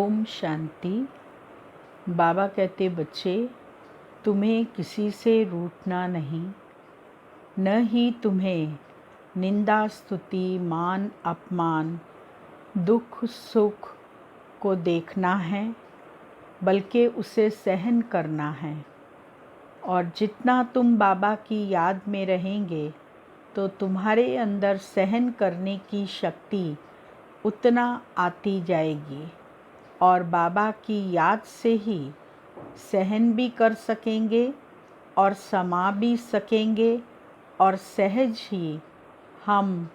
ओम शांति। बाबा कहते बच्चे, तुम्हें किसी से रूठना नहीं, न ही तुम्हें निंदा स्तुति मान अपमान दुख सुख को देखना है, बल्कि उसे सहन करना है। और जितना तुम बाबा की याद में रहेंगे तो तुम्हारे अंदर सहन करने की शक्ति उतना आती जाएगी और बाबा की याद से ही सहन भी कर सकेंगे और समा भी सकेंगे और सहज ही हम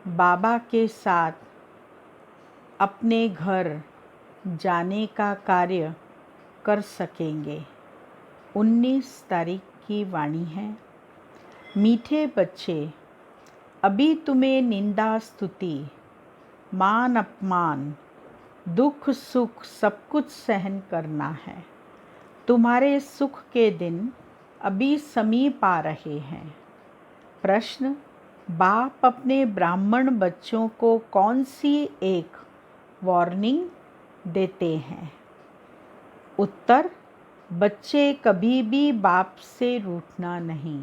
बाबा के साथ अपने घर जाने का कार्य कर सकेंगे। 19 तारीख की वाणी है। मीठे बच्चे, अभी तुम्हें निंदा स्तुति मान अपमान दुख सुख सब कुछ सहन करना है। तुम्हारे सुख के दिन अभी समीप आ रहे हैं। प्रश्न, बाप अपने ब्राह्मण बच्चों को कौन सी एक वार्निंग देते हैं? उत्तर, बच्चे कभी भी बाप से रूठना नहीं।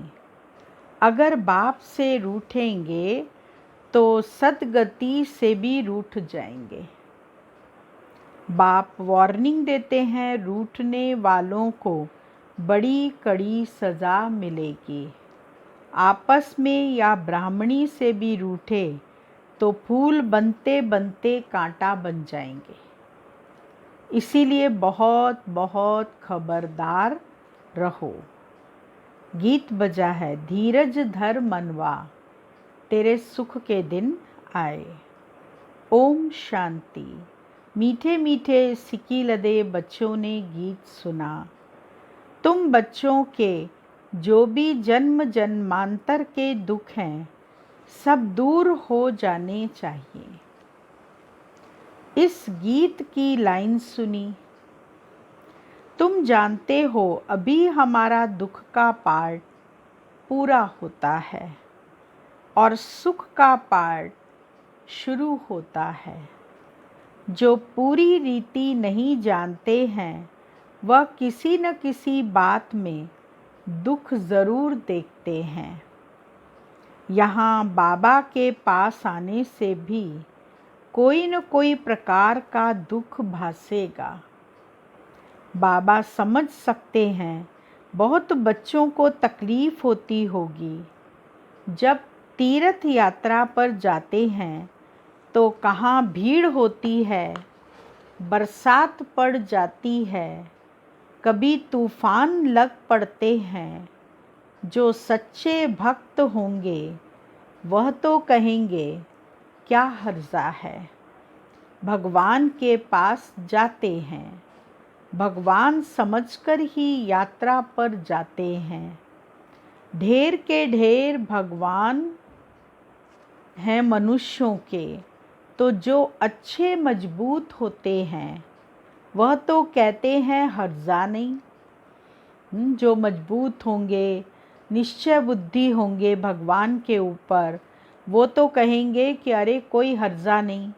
अगर बाप से रूठेंगे तो सद्गति से भी रूठ जाएंगे। बाप वार्निंग देते हैं, रूठने वालों को बड़ी कड़ी सज़ा मिलेगी। आपस में या ब्राह्मणी से भी रूठे तो फूल बनते बनते कांटा बन जाएंगे। इसीलिए बहुत बहुत खबरदार रहो। गीत बजा है, धीरज धर मनवा, तेरे सुख के दिन आए। ओम शांति। मीठे मीठे सिकी लदे बच्चों ने गीत सुना। तुम बच्चों के जो भी जन्म जन्मांतर के दुख हैं, सब दूर हो जाने चाहिए। इस गीत की लाइन सुनी। तुम जानते हो अभी हमारा दुख का पार्ट पूरा होता है और सुख का पार्ट शुरू होता है। जो पूरी रीति नहीं जानते हैं वह किसी न किसी बात में दुख ज़रूर देखते हैं। यहाँ बाबा के पास आने से भी कोई न कोई प्रकार का दुख भासेगा। बाबा समझ सकते हैं बहुत बच्चों को तकलीफ़ होती होगी। जब तीर्थ यात्रा पर जाते हैं तो कहाँ भीड़ होती है, बरसात पड़ जाती है, कभी तूफ़ान लग पड़ते हैं। जो सच्चे भक्त होंगे वह तो कहेंगे क्या हर्जा है। भगवान के पास जाते हैं, भगवान समझकर ही यात्रा पर जाते हैं। ढेर के ढेर भगवान हैं मनुष्यों के, तो जो अच्छे मजबूत होते हैं वह तो कहते हैं हर्जा नहीं। जो मजबूत होंगे, निश्चय बुद्धि होंगे भगवान के ऊपर, वो तो कहेंगे कि अरे कोई हर्जा नहीं,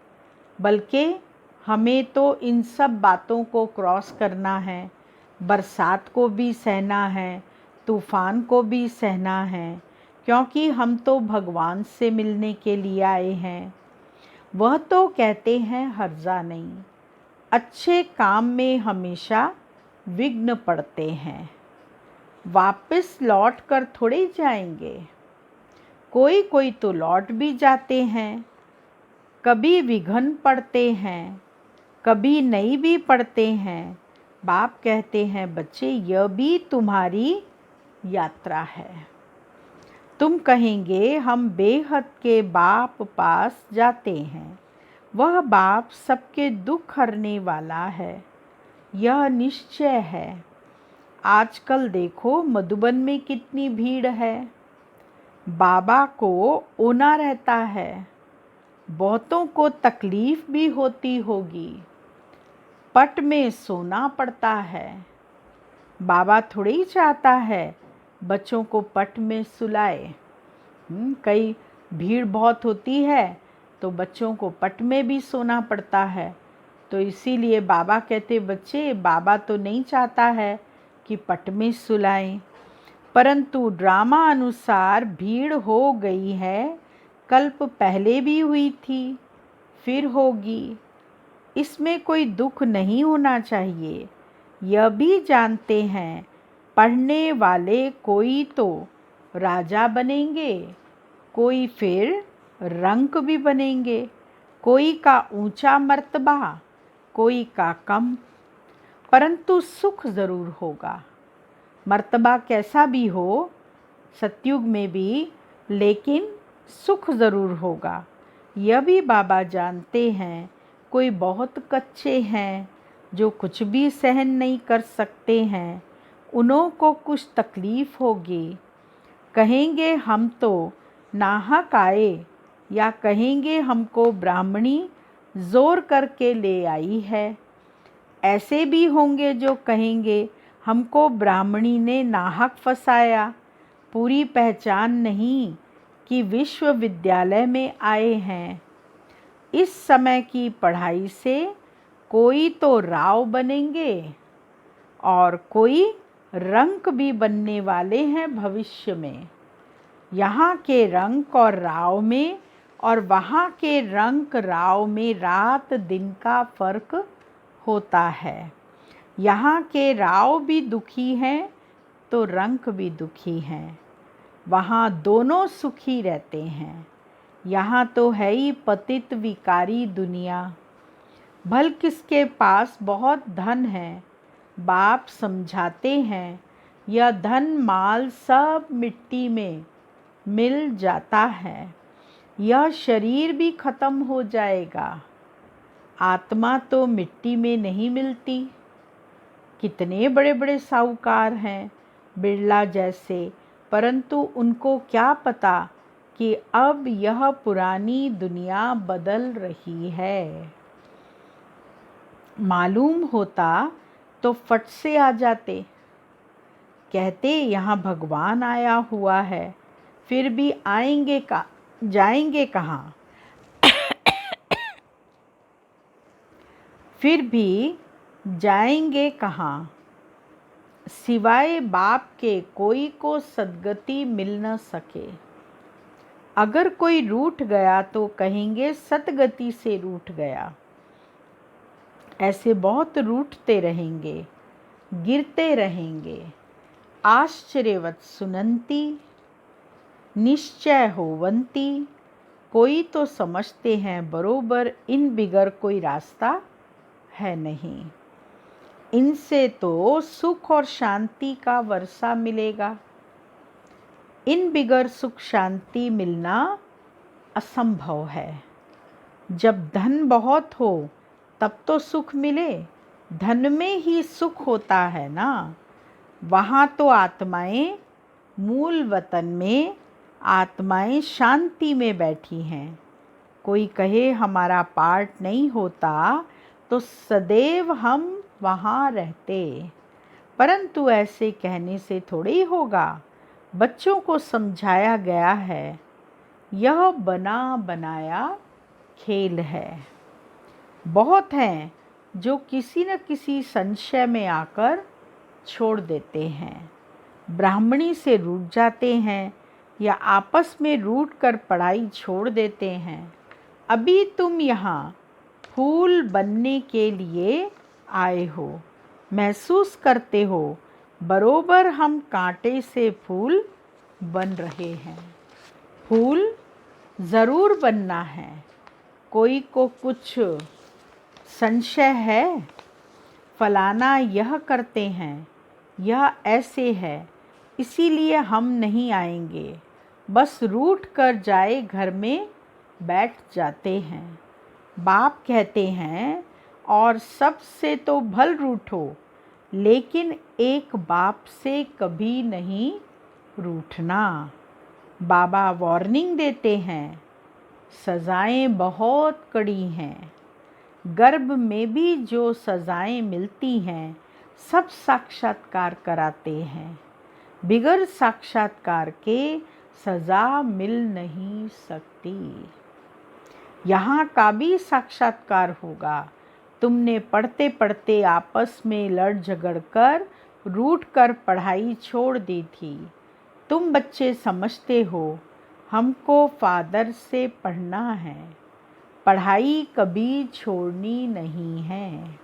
बल्कि हमें तो इन सब बातों को क्रॉस करना है। बरसात को भी सहना है, तूफ़ान को भी सहना है, क्योंकि हम तो भगवान से मिलने के लिए आए हैं। वह तो कहते हैं हर्जा नहीं। अच्छे काम में हमेशा विघ्न पड़ते हैं, वापस लौट कर थोड़े जाएंगे। कोई कोई तो लौट भी जाते हैं। कभी विघ्न पड़ते हैं, कभी नहीं भी पड़ते हैं। बाप कहते हैं बच्चे, यह भी तुम्हारी यात्रा है। तुम कहेंगे हम बेहद के बाप पास जाते हैं। वह बाप सबके दुख हरने वाला है, यह निश्चय है। आजकल देखो मधुबन में कितनी भीड़ है। बाबा को ओना रहता है, बहुतों को तकलीफ़ भी होती होगी। पट में सोना पड़ता है। बाबा थोड़ी ही चाहता है बच्चों को पट में सुलाए। कई भीड़ बहुत होती है तो बच्चों को पट में भी सोना पड़ता है। तो इसीलिए बाबा कहते, बच्चे बाबा तो नहीं चाहता है कि पट में सुलाएं, परंतु ड्रामा अनुसार भीड़ हो गई है, कल्प पहले भी हुई थी, फिर होगी। इसमें कोई दुख नहीं होना चाहिए। यह भी जानते हैं पढ़ने वाले कोई तो राजा बनेंगे, कोई फिर रंक भी बनेंगे, कोई का ऊंचा मर्तबा, कोई का कम, परंतु सुख ज़रूर होगा। मर्तबा कैसा भी हो सतयुग में भी, लेकिन सुख ज़रूर होगा। यह भी बाबा जानते हैं कोई बहुत कच्चे हैं जो कुछ भी सहन नहीं कर सकते हैं, उन्हों को कुछ तकलीफ़ होगी। कहेंगे हम तो नाहक आए, या कहेंगे हमको ब्राह्मणी ज़ोर करके ले आई है। ऐसे भी होंगे जो कहेंगे हमको ब्राह्मणी ने नाहक फंसाया, पूरी पहचान नहीं कि विश्वविद्यालय में आए हैं। इस समय की पढ़ाई से कोई तो राव बनेंगे और कोई रंक भी बनने वाले हैं भविष्य में। यहाँ के रंक और राव में और वहाँ के रंक राव में रात दिन का फर्क होता है। यहाँ के राव भी दुखी हैं तो रंक भी दुखी हैं, वहाँ दोनों सुखी रहते हैं। यहाँ तो है ही पतित विकारी दुनिया। भल किसके पास बहुत धन है, बाप समझाते हैं यह धन माल सब मिट्टी में मिल जाता है, यह शरीर भी खत्म हो जाएगा। आत्मा तो मिट्टी में नहीं मिलती। कितने बड़े बड़े साहूकार हैं बिरला जैसे, परंतु उनको क्या पता कि अब यह पुरानी दुनिया बदल रही है। मालूम होता तो फट से आ जाते। कहते यहाँ भगवान आया हुआ है, फिर भी जाएंगे कहाँ? फिर भी जाएंगे कहाँ? सिवाय बाप के कोई को सद्गति मिल न सके। अगर कोई रूठ गया तो कहेंगे सतगति से रूठ गया। ऐसे बहुत रूठते रहेंगे, गिरते रहेंगे। आश्चर्यवत सुनंती, निश्चय होवंती। कोई तो समझते हैं बरोबर इन बिगर कोई रास्ता है नहीं। इनसे तो सुख और शांति का वर्षा मिलेगा। इन बिगर सुख शांति मिलना असंभव है। जब धन बहुत हो तब तो सुख मिले, धन में ही सुख होता है ना। वहाँ तो आत्माएं मूल वतन में, आत्माएं शांति में बैठी हैं। कोई कहे हमारा पार्ट नहीं होता तो सदैव हम वहाँ रहते, परंतु ऐसे कहने से थोड़ी होगा। बच्चों को समझाया गया है यह बना बनाया खेल है। बहुत हैं जो किसी न किसी संशय में आकर छोड़ देते हैं, ब्राह्मणी से रूठ जाते हैं या आपस में रूठ कर पढ़ाई छोड़ देते हैं। अभी तुम यहाँ फूल बनने के लिए आए हो, महसूस करते हो बरोबर हम कांटे से फूल बन रहे हैं। फूल ज़रूर बनना है। कोई को कुछ संशय है, फलाना यह करते हैं, यह ऐसे है, इसीलिए हम नहीं आएंगे, बस रूठ कर जाए घर में बैठ जाते हैं। बाप कहते हैं और सबसे तो भल रूठो, लेकिन एक बाप से कभी नहीं रूठना। बाबा वार्निंग देते हैं, सज़ाएं बहुत कड़ी हैं। गर्भ में भी जो सज़ाएं मिलती हैं सब साक्षात्कार कराते हैं। बिगर साक्षात्कार के सज़ा मिल नहीं सकती। यहाँ का भी साक्षात्कार होगा, तुमने पढ़ते पढ़ते आपस में लड़ झगड़ कर रूठ कर पढ़ाई छोड़ दी थी। तुम बच्चे समझते हो हमको फादर से पढ़ना है, पढ़ाई कभी छोड़नी नहीं है।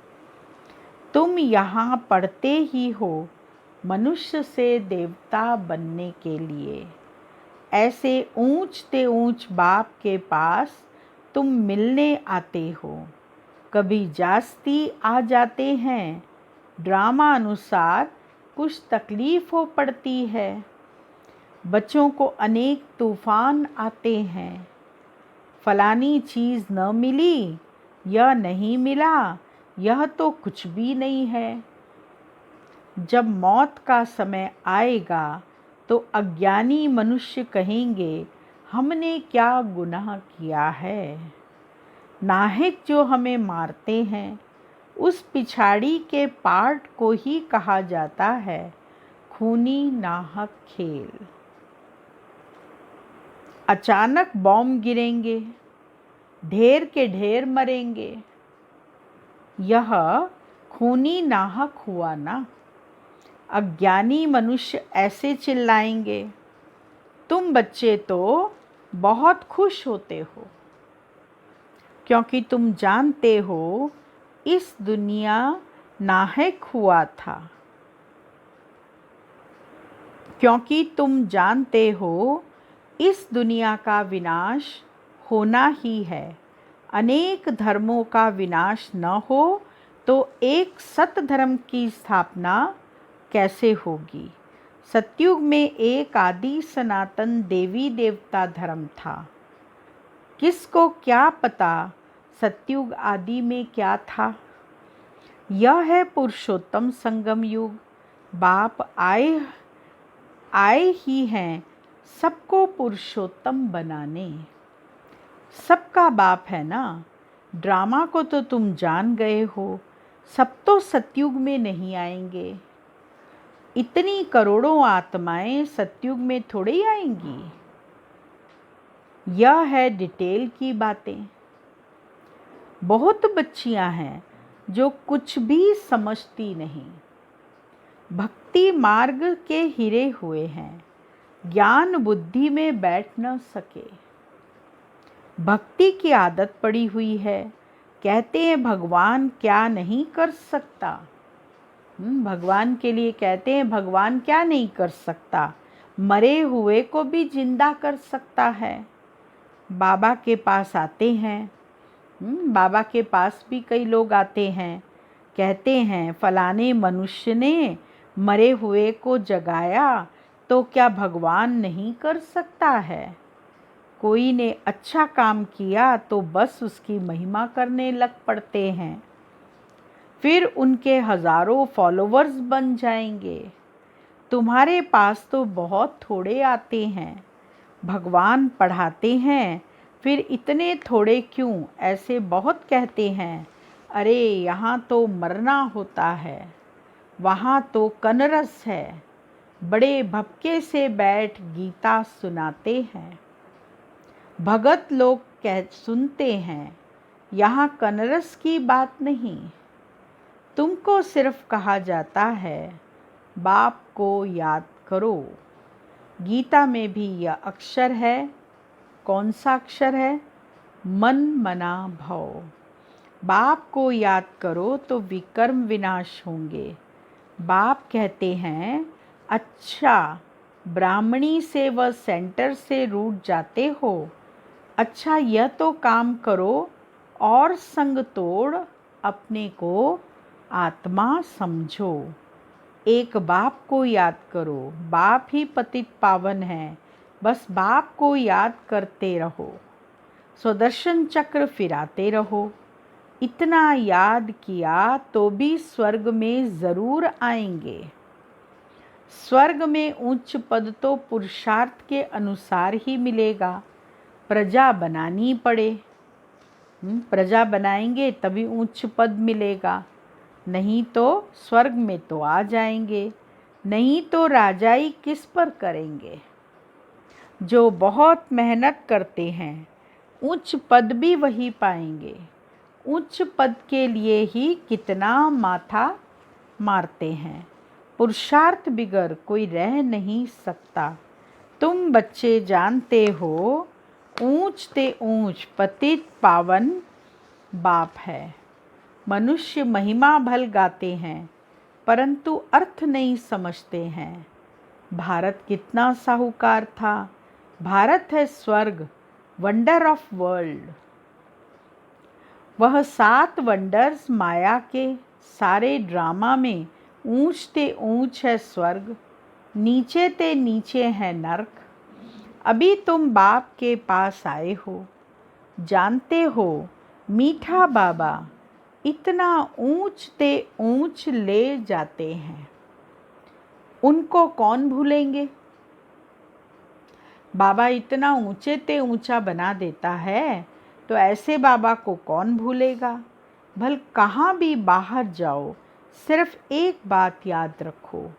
तुम यहाँ पढ़ते ही हो मनुष्य से देवता बनने के लिए। ऐसे ऊंचते ऊंच बाप के पास तुम मिलने आते हो। कभी जास्ती आ जाते हैं, ड्रामा अनुसार कुछ तकलीफ हो पड़ती है। बच्चों को अनेक तूफान आते हैं। फलानी चीज़ न मिली, यह नहीं मिला, यह तो कुछ भी नहीं है। जब मौत का समय आएगा तो अज्ञानी मनुष्य कहेंगे हमने क्या गुनाह किया है। नाहक जो हमें मारते हैं उस पिछाड़ी के पार्ट को ही कहा जाता है खूनी नाहक खेल। अचानक बॉम्ब गिरेंगे, ढेर के ढेर मरेंगे, यह खूनी नाहक हुआ ना। अज्ञानी मनुष्य ऐसे चिल्लाएंगे। तुम बच्चे तो बहुत खुश होते हो क्योंकि तुम जानते हो इस दुनिया नाहक हुआ था। क्योंकि तुम जानते हो इस दुनिया का विनाश होना ही है। अनेक धर्मों का विनाश न हो तो एक सत धर्म की स्थापना कैसे होगी। सतयुग में एक आदि सनातन देवी देवता धर्म था। किसको क्या पता सतयुग आदि में क्या था। यह है पुरुषोत्तम संगम युग। बाप आए ही हैं सबको पुरुषोत्तम बनाने। सबका बाप है ना। ड्रामा को तो तुम जान गए हो। सब तो सतयुग में नहीं आएंगे। इतनी करोड़ों आत्माएं सतयुग में थोड़ी ही आएंगी। यह है डिटेल की बातें। बहुत बच्चियां हैं जो कुछ भी समझती नहीं, भक्ति मार्ग के हिरे हुए हैं, ज्ञान बुद्धि में बैठ न सके। भक्ति की आदत पड़ी हुई है। कहते हैं भगवान क्या नहीं कर सकता। भगवान के लिए कहते हैं भगवान क्या नहीं कर सकता। मरे हुए को भी जिंदा कर सकता है। बाबा के पास आते हैं, बाबा के पास भी कई लोग आते हैं, कहते हैं फलाने मनुष्य ने मरे हुए को जगाया तो क्या भगवान नहीं कर सकता है। कोई ने अच्छा काम किया तो बस उसकी महिमा करने लग पड़ते हैं। फिर उनके हजारों फॉलोवर्स बन जाएंगे। तुम्हारे पास तो बहुत थोड़े आते हैं। भगवान पढ़ाते हैं, फिर इतने थोड़े क्यों ऐसे बहुत कहते हैं। अरे यहाँ तो मरना होता है, वहाँ तो कनरस है। बड़े भपके से बैठ गीता सुनाते हैं। भगत लोग सुनते हैं, यहाँ कनरस की बात नहीं। तुमको सिर्फ कहा जाता है बाप को याद करो। गीता में भी यह अक्षर है। कौन सा अक्षर है? मन मना भव। बाप को याद करो तो विकर्म विनाश होंगे। बाप कहते हैं अच्छा ब्राह्मणी से व सेंटर से रूठ जाते हो। अच्छा यह तो काम करो और संग तोड़ अपने को आत्मा समझो। एक बाप को याद करो। बाप ही पतित पावन है। बस बाप को याद करते रहो। सुदर्शन चक्र फिराते रहो। इतना याद किया तो भी स्वर्ग में ज़रूर आएंगे। स्वर्ग में उच्च पद तो पुरुषार्थ के अनुसार ही मिलेगा। प्रजा बनानी पड़े। प्रजा बनाएंगे तभी उच्च पद मिलेगा। नहीं तो स्वर्ग में तो आ जाएंगे, नहीं तो राजाई किस पर करेंगे। जो बहुत मेहनत करते हैं उच्च पद भी वही पाएंगे। उच्च पद के लिए ही कितना माथा मारते हैं। पुरुषार्थ बिगर कोई रह नहीं सकता। तुम बच्चे जानते हो, ऊंच ते ऊंच पतित पावन बाप है। मनुष्य महिमा भल गाते हैं, परंतु अर्थ नहीं समझते हैं। भारत कितना साहूकार था। भारत है स्वर्ग, वंडर ऑफ वर्ल्ड। वह 7 वंडर्स माया के सारे ड्रामा में ऊंच ते ऊंच है स्वर्ग, नीचे ते नीचे है नर्क। अभी तुम बाप के पास आए हो, जानते हो मीठा बाबा इतना ऊंच ते ऊंच ले जाते हैं। उनको कौन भूलेंगे। बाबा इतना ऊंचे ते ऊंचा बना देता है, तो ऐसे बाबा को कौन भूलेगा। भल कहाँ भी बाहर जाओ, सिर्फ एक बात याद रखो,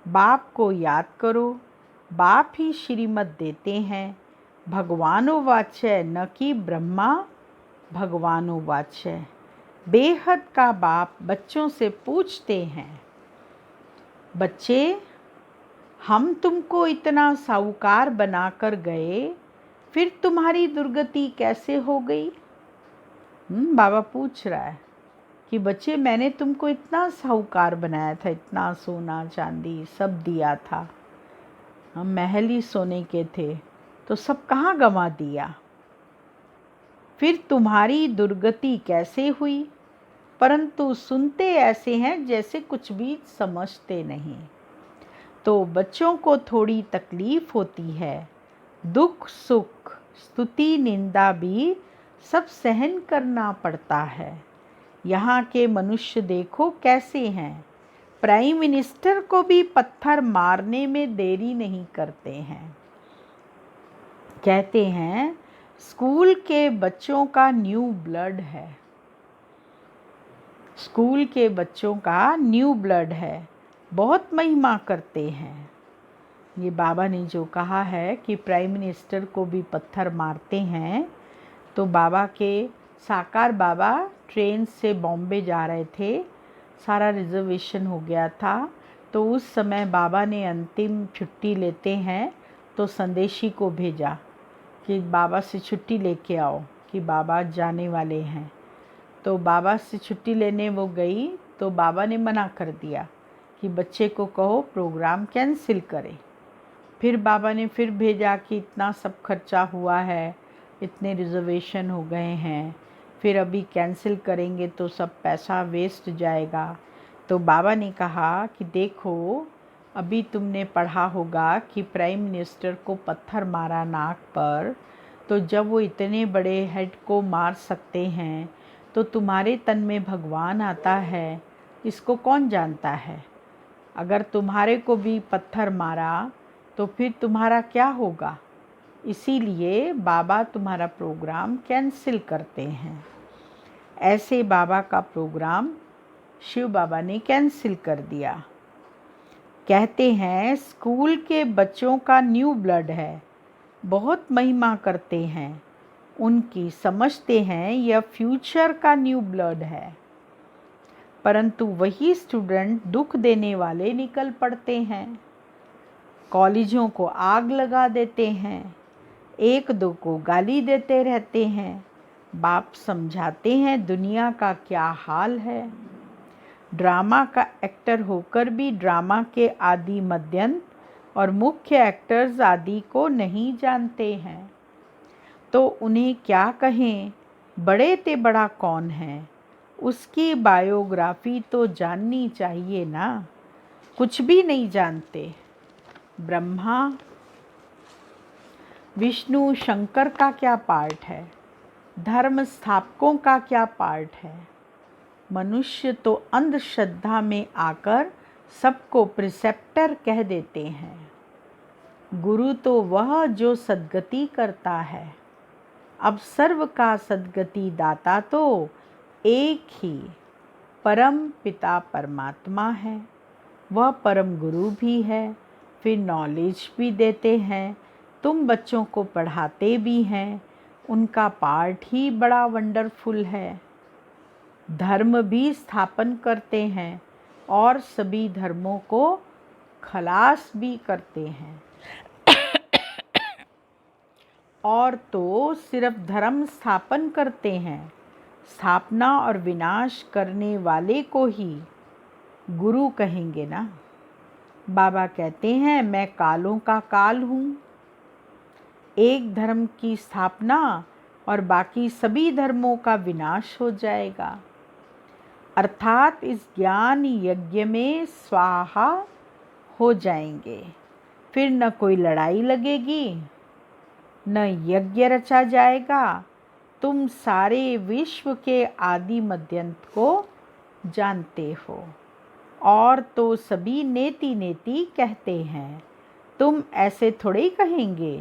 बाप को याद करो। बाप ही श्रीमत देते हैं। भगवानो वाच्य न कि ब्रह्मा भगवानो वाच्य। बेहद का बाप बच्चों से पूछते हैं, बच्चे हम तुमको इतना साहूकार बनाकर गए, फिर तुम्हारी दुर्गति कैसे हो गई। बाबा पूछ रहा है कि बच्चे मैंने तुमको इतना साहूकार बनाया था, इतना सोना चांदी सब दिया था, हम महल ही सोने के थे, तो सब कहाँ गंवा दिया। फिर तुम्हारी दुर्गति कैसे हुई। परंतु सुनते ऐसे हैं जैसे कुछ भी समझते नहीं। तो बच्चों को थोड़ी तकलीफ होती है, दुख सुख स्तुति निंदा भी सब सहन करना पड़ता है। यहाँ के मनुष्य देखो कैसे हैं, प्राइम मिनिस्टर को भी पत्थर मारने में देरी नहीं करते हैं। कहते हैं स्कूल के बच्चों का न्यू ब्लड है, स्कूल के बच्चों का न्यू ब्लड है, बहुत महिमा करते हैं। ये बाबा ने जो कहा है कि प्राइम मिनिस्टर को भी पत्थर मारते हैं, तो बाबा के साकार बाबा ट्रेन से बॉम्बे जा रहे थे, सारा रिजर्वेशन हो गया था। तो उस समय बाबा ने अंतिम छुट्टी लेते हैं तो संदेशी को भेजा कि बाबा से छुट्टी लेके आओ कि बाबा जाने वाले हैं। तो बाबा से छुट्टी लेने वो गई, तो बाबा ने मना कर दिया कि बच्चे को कहो प्रोग्राम कैंसिल करे। फिर बाबा ने फिर भेजा कि इतना सब खर्चा हुआ है, इतने रिजर्वेशन हो गए हैं, फिर अभी कैंसिल करेंगे तो सब पैसा वेस्ट जाएगा। तो बाबा ने कहा कि देखो अभी तुमने पढ़ा होगा कि प्राइम मिनिस्टर को पत्थर मारा नाक पर, तो जब वो इतने बड़े हेड को मार सकते हैं तो तुम्हारे तन में भगवान आता है, इसको कौन जानता है। अगर तुम्हारे को भी पत्थर मारा तो फिर तुम्हारा क्या होगा। इसीलिए बाबा तुम्हारा प्रोग्राम कैंसिल करते हैं। ऐसे बाबा का प्रोग्राम शिव बाबा ने कैंसिल कर दिया। कहते हैं स्कूल के बच्चों का न्यू ब्लड है, बहुत महिमा करते हैं, उनकी समझते हैं यह फ्यूचर का न्यू ब्लड है। परंतु वही स्टूडेंट दुख देने वाले निकल पड़ते हैं, कॉलेजों को आग लगा देते हैं, एक दो को गाली देते रहते हैं। बाप समझाते हैं दुनिया का क्या हाल है। ड्रामा का एक्टर होकर भी ड्रामा के आदि मध्यंत और मुख्य एक्टर्स आदि को नहीं जानते हैं, तो उन्हें क्या कहें। बड़े ते बड़ा कौन है, उसकी बायोग्राफी तो जाननी चाहिए ना, कुछ भी नहीं जानते। ब्रह्मा विष्णु शंकर का क्या पार्ट है, धर्म स्थापकों का क्या पार्ट है। मनुष्य तो अंधश्रद्धा में आकर सबको प्रिसेप्टर कह देते हैं। गुरु तो वह जो सद्गति करता है। अब सर्व का सद्गति दाता तो एक ही परम पिता परमात्मा है, वह परम गुरु भी है, फिर नॉलेज भी देते हैं। तुम बच्चों को पढ़ाते भी हैं, उनका पार्ट ही बड़ा वंडरफुल है। धर्म भी स्थापन करते हैं और सभी धर्मों को खलास भी करते हैं। और तो सिर्फ धर्म स्थापन करते हैं, स्थापना और विनाश करने वाले को ही गुरु कहेंगे ना। बाबा कहते हैं, मैं कालों का काल हूँ। एक धर्म की स्थापना और बाकी सभी धर्मों का विनाश हो जाएगा। अर्थात इस ज्ञान यज्ञ में स्वाहा हो जाएंगे। फिर न कोई लड़ाई लगेगी, न यज्ञ रचा जाएगा। तुम सारे विश्व के आदि मध्यंत को जानते हो। और तो सभी नेति नेति कहते हैं। तुम ऐसे थोड़े ही कहेंगे,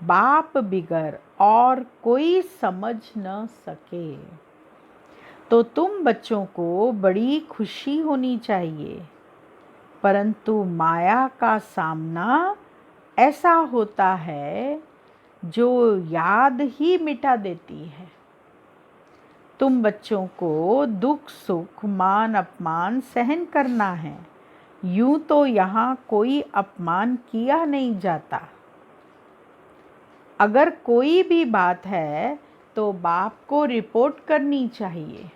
बाप बिगर और कोई समझ न सके। तो तुम बच्चों को बड़ी खुशी होनी चाहिए, परंतु माया का सामना ऐसा होता है जो याद ही मिटा देती है। तुम बच्चों को दुख सुख मान अपमान सहन करना है। यूं तो यहाँ कोई अपमान किया नहीं जाता। अगर कोई भी बात है तो बाप को रिपोर्ट करनी चाहिए।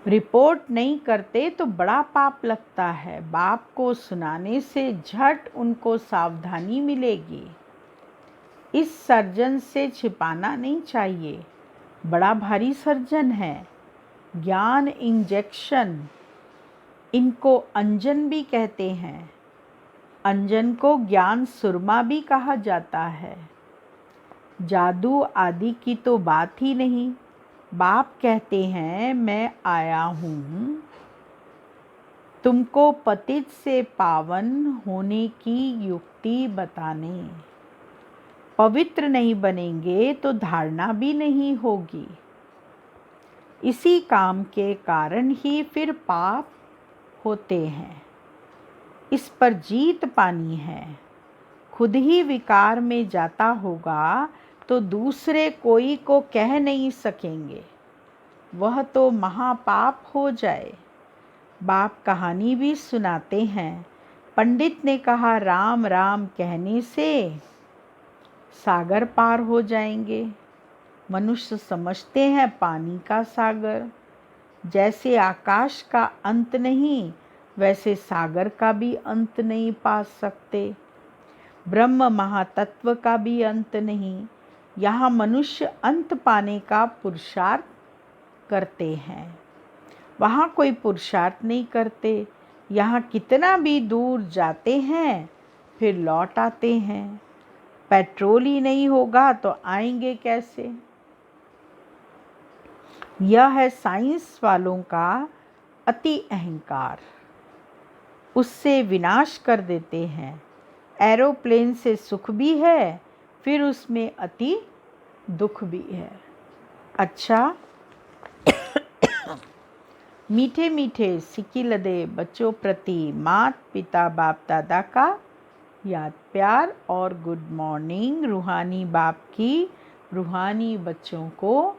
रिपोर्ट नहीं करते तो बड़ा पाप लगता है। बाप को सुनाने से झट उनको सावधानी मिलेगी। इस सर्जन से छिपाना नहीं चाहिए, बड़ा भारी सर्जन है। ज्ञान इंजेक्शन, इनको अंजन भी कहते हैं। अंजन को ज्ञान सुरमा भी कहा जाता है। जादू आदि की तो बात ही नहीं। बाप कहते हैं, मैं आया हूँ तुमको पतित से पावन होने की युक्ति बताने। पवित्र नहीं बनेंगे तो धारणा भी नहीं होगी। इसी काम के कारण ही फिर पाप होते हैं। इस पर जीत पानी है। खुद ही विकार में जाता होगा तो दूसरे कोई को कह नहीं सकेंगे, वह तो महापाप हो जाए। बाप कहानी भी सुनाते हैं। पंडित ने कहा, राम राम कहने से सागर पार हो जाएंगे। मनुष्य समझते हैं पानी का सागर। जैसे आकाश का अंत नहीं, वैसे सागर का भी अंत नहीं पा सकते। ब्रह्म महातत्व का भी अंत नहीं। यहाँ मनुष्य अंत पाने का पुरुषार्थ करते हैं, वहाँ कोई पुरुषार्थ नहीं करते। यहाँ कितना भी दूर जाते हैं फिर लौट आते हैं। पेट्रोल ही नहीं होगा तो आएंगे कैसे? यह है साइंस वालों का अति अहंकार। उससे विनाश कर देते हैं। एरोप्लेन से सुख भी है, फिर उसमें अति दुख भी है। अच्छा, मीठे मीठे सिक्की लदे बच्चों प्रति मात पिता बाप दादा का याद प्यार और गुड मॉर्निंग। रूहानी बाप की रूहानी बच्चों को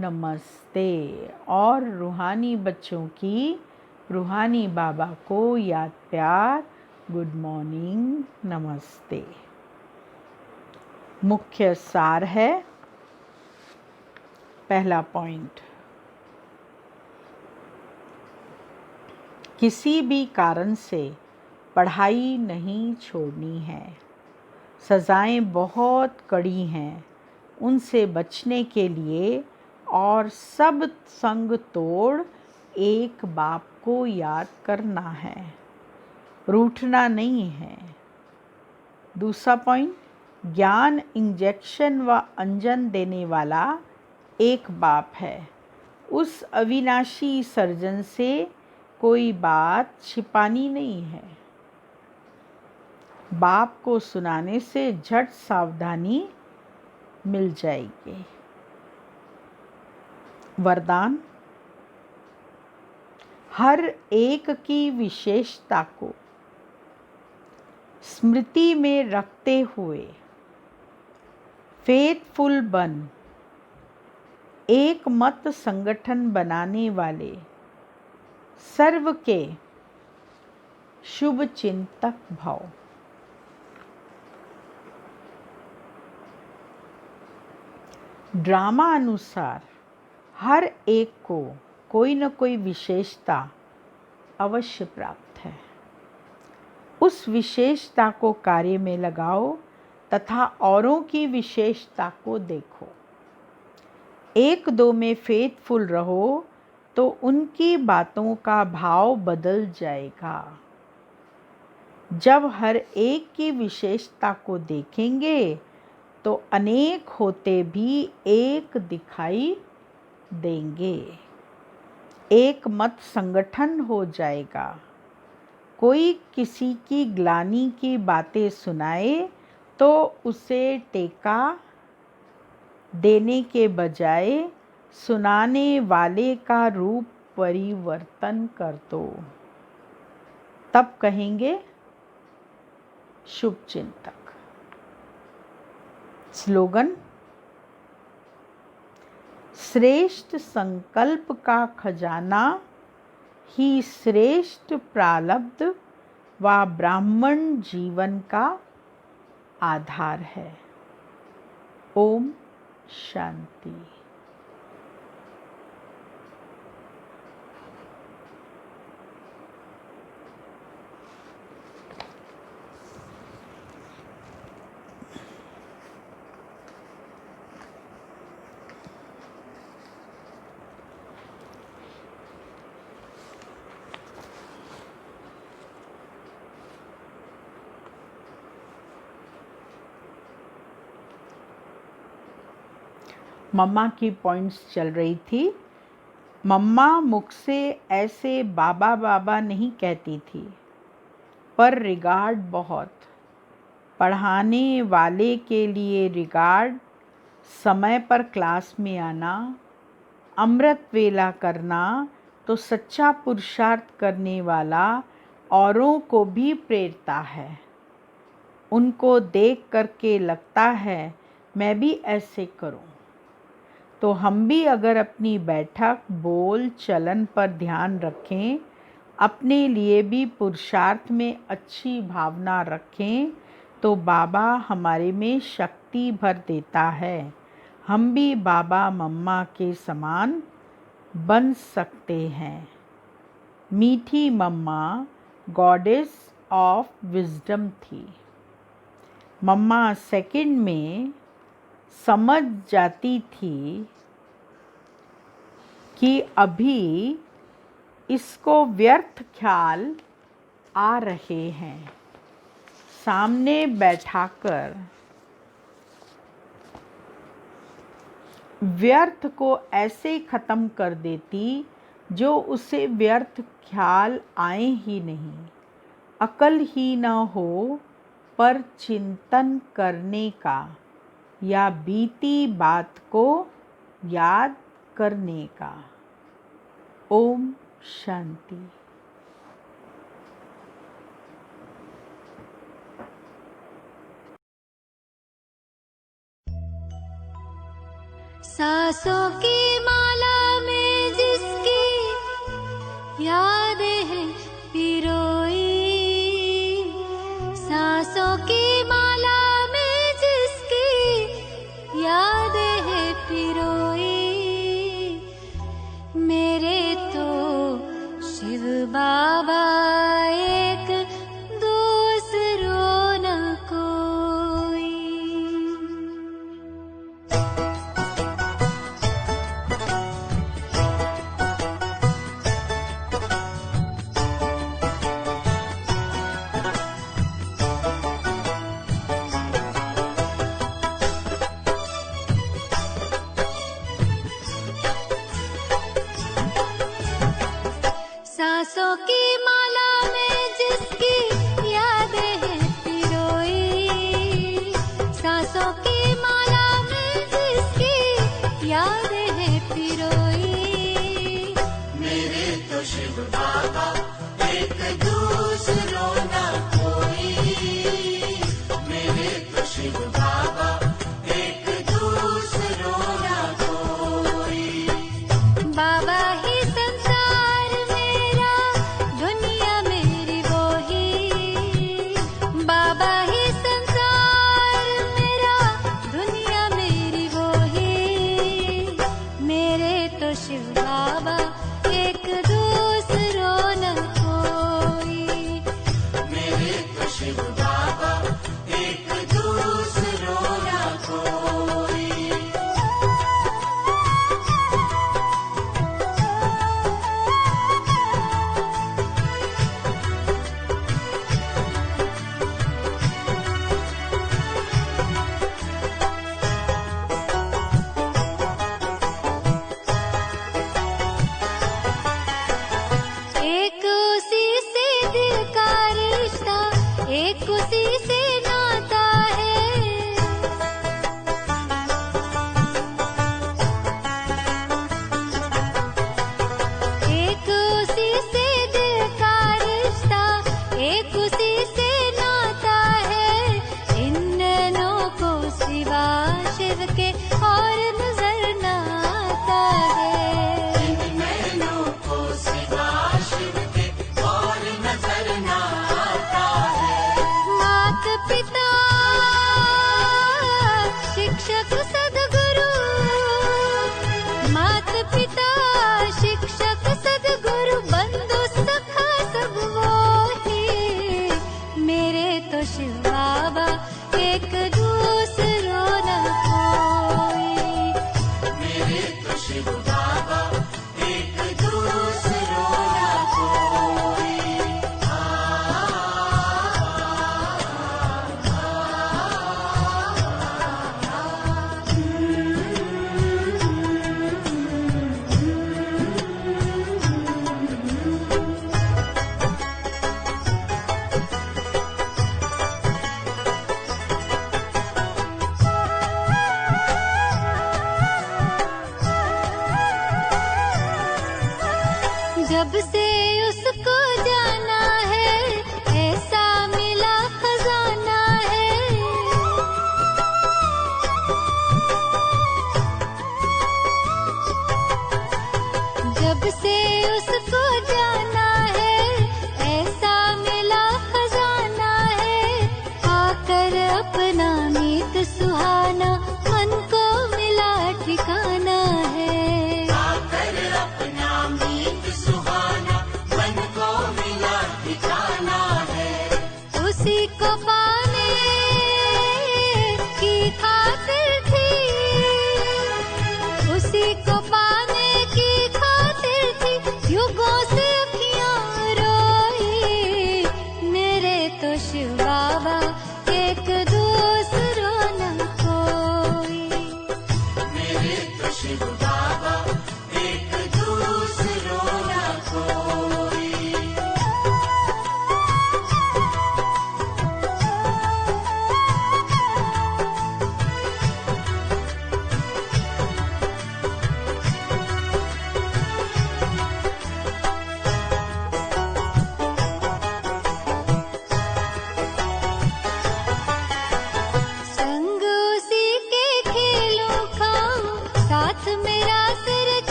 नमस्ते और रूहानी बच्चों की रूहानी बाबा को याद प्यार, गुड मॉर्निंग, नमस्ते। मुख्य सार है। पहला पॉइंट, किसी भी कारण से पढ़ाई नहीं छोड़नी है। सज़ाएं बहुत कड़ी हैं, उनसे बचने के लिए और सब संग तोड़ एक बाप को याद करना है, रूठना नहीं है। दूसरा पॉइंट, ज्ञान इंजेक्शन व अंजन देने वाला एक बाप है। उस अविनाशी सर्जन से कोई बात छिपानी नहीं है। बाप को सुनाने से झट सावधानी मिल जाएगी। वरदान, हर एक की विशेषता को स्मृति में रखते हुए फेथफुल बन एक मत संगठन बनाने वाले सर्व के शुभ चिंतक भव। ड्रामा अनुसार हर एक को कोई न कोई विशेषता अवश्य प्राप्त है। उस विशेषता को कार्य में लगाओ तथा औरों की विशेषता को देखो। एक दो में फेथफुल रहो तो उनकी बातों का भाव बदल जाएगा। जब हर एक की विशेषता को देखेंगे तो अनेक होते भी एक दिखाई देंगे। एक मत संगठन हो जाएगा। कोई किसी की ग्लानि की बातें सुनाए तो उसे टेका देने के बजाय सुनाने वाले का रूप परिवर्तन कर दो, तब कहेंगे शुभ चिंतक। स्लोगन: श्रेष्ठ संकल्प का खजाना ही श्रेष्ठ प्रारब्ध व ब्राह्मण जीवन का आधार है। ओम शांति। मम्मा की पॉइंट्स चल रही थी। मम्मा मुख से ऐसे बाबा बाबा नहीं कहती थी, पर रिगार्ड बहुत। पढ़ाने वाले के लिए रिगार्ड, समय पर क्लास में आना, अमृत वेला करना तो सच्चा पुरुषार्थ करने वाला औरों को भी प्रेरता है। उनको देख करके लगता है मैं भी ऐसे करूं। तो हम भी अगर अपनी बैठक, बोल, चलन पर ध्यान रखें, अपने लिए भी पुरुषार्थ में अच्छी भावना रखें, तो बाबा हमारे में शक्ति भर देता है। हम भी बाबा मम्मा के समान बन सकते हैं। मीठी मम्मा गॉडेस ऑफ विजडम थी। मम्मा सेकंड में समझ जाती थी कि अभी इसको व्यर्थ ख्याल आ रहे हैं। सामने बैठाकर व्यर्थ को ऐसे ख़त्म कर देती जो उसे व्यर्थ ख्याल आए ही नहीं। अकल ही न हो पर चिंतन करने का या बीती बात को याद करने का। ओम शांति। सांसों की माला में जिसकी यादें हैं पिरोई, सांसों की माला में जिसकी यादें हैं पिरोई, मेरे तो शिव बाबा एक दूसरों न कोई। सांसों की माला में जिसकी यादें हैं पिरोई, सांसों की माला में जिसकी यादें हैं पिरोई, मेरे तो शिव बाबा एक दूसरों न कोई, मेरे तो शिव बाबा एक दूसरों न कोई।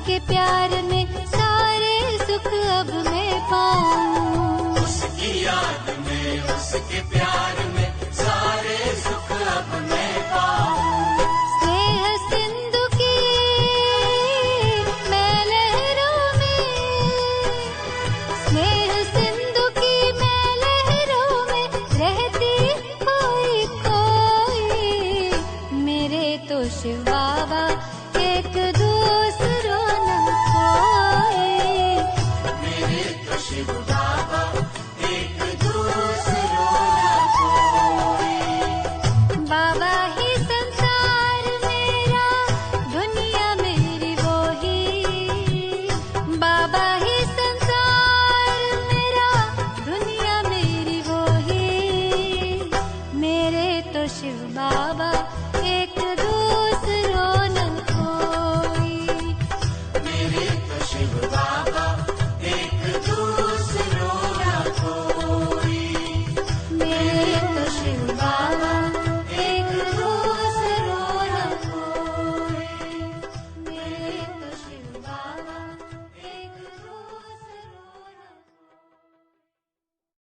उसके प्यार में सारे सुख अब मैं पाऊं। उसकी याद में उसके प्यार